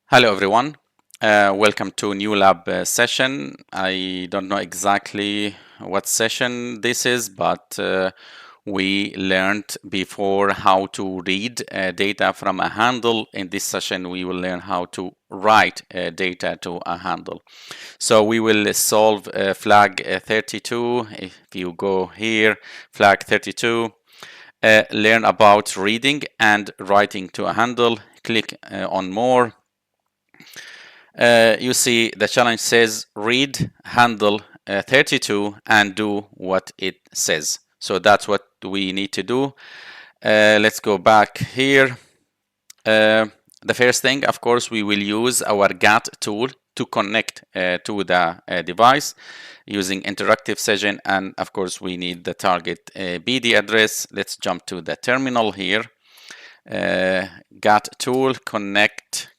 Hello everyone, welcome to new lab session. I don't know exactly what session this is, but we learned before how to read data from a handle. In this session we will learn how to write data to a handle. So we will solve flag 32. If you go here, flag 32, learn about reading and writing to a handle. Click on more. You see the challenge says read handle 32 and do what it says. So that's what we need to do. Let's go back here. The first thing, of course, we will use our GATT tool to connect to the device using interactive session, and of course we need the target BD address. Let's jump to the terminal here. GATT tool, connect,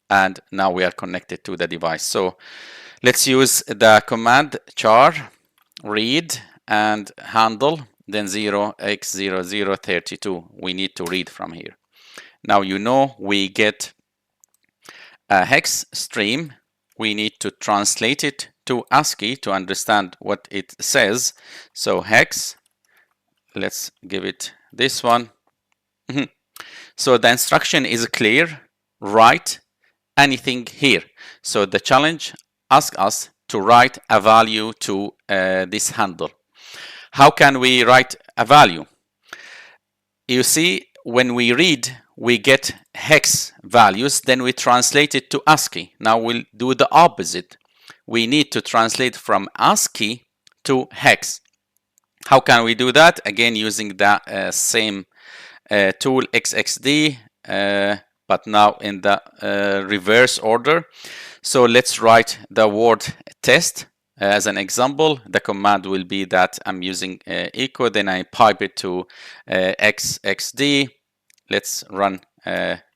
and now we are connected to the device. So let's use the command char read and handle, then 0x0032. We need to read from here. Now you know we get a hex stream. We need to translate it to ASCII to understand what it says. So hex, let's give it this one. So the instruction is clear, write anything here. So the challenge asks us to write a value to this handle. How can we write a value? You see, when we read, we get hex values, then we translate it to ASCII. Now we'll do the opposite. We need to translate from ASCII to hex. How can we do that? Again, using the same tool XXD, but now in the reverse order. So let's write the word test as an example. The command will be that I'm using echo, then I pipe it to XXD. Let's run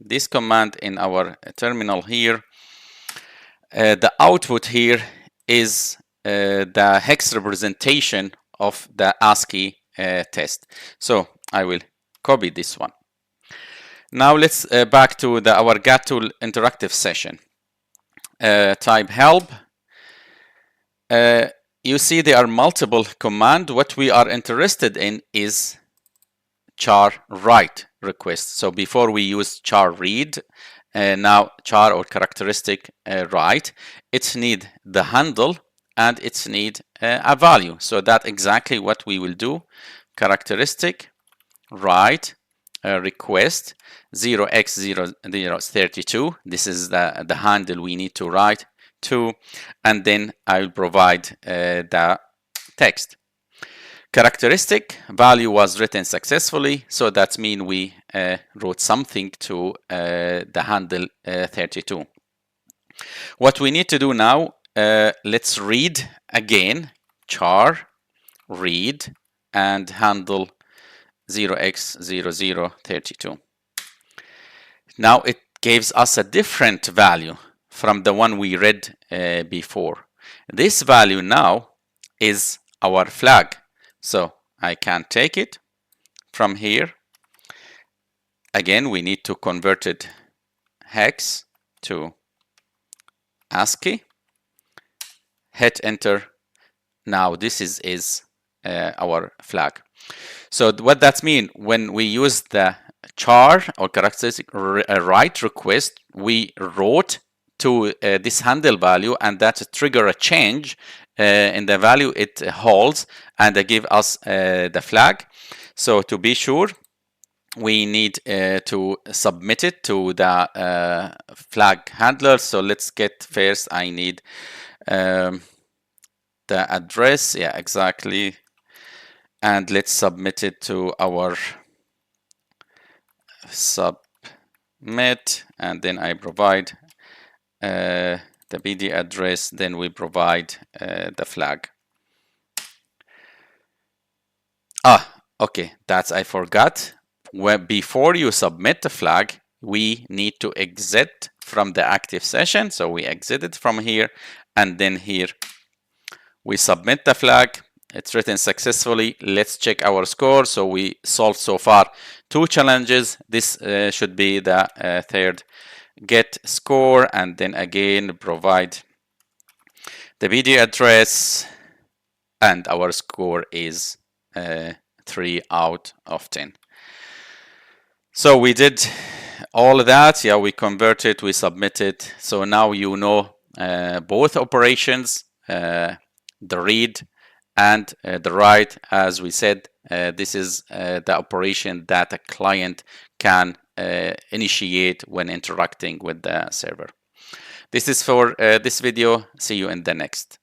this command in our terminal here. The output here is the hex representation of the ASCII test. So I will copy this one. Now let's back to our GATT tool interactive session. Type help. You see there are multiple commands. What we are interested in is char write request. So before we use char read, now char or characteristic write, it's need the handle and it's need a value. So that's exactly what we will do. Characteristic write request 0x0032. This is the handle we need to write to, and then I will provide the text. Characteristic value was written successfully, so that means we wrote something to the handle 32. What we need to do now, let's read again char read and handle 0x0032. Now it gives us a different value from the one we read before. This value now is our flag. So I can take it from here. Again, we need to convert it hex to ASCII. Hit enter. Now this is our flag. So what that means, when we use the char or characteristic write request, we wrote to this handle value, and that trigger a change in the value it holds, and they give us the flag. So to be sure, we need to submit it to the flag handler. So let's get first, I need the address. Yeah, exactly. And let's submit it to our submit, and then I provide the BD address, then we provide the flag. Okay, that's I forgot. Before you submit the flag, we need to exit from the active session. So we exited from here, and then here we submit the flag. It's written successfully. Let's check our score. So we solved so far 2 challenges. This should be the third get score, and then again provide the video address, and our score is 3 out of 10. So we did all of that. Yeah, we converted, we submitted. So now you know both operations, the read and the write. As we said, this is the operation that a client can initiate when interacting with the server. This is for this video. See you in the next.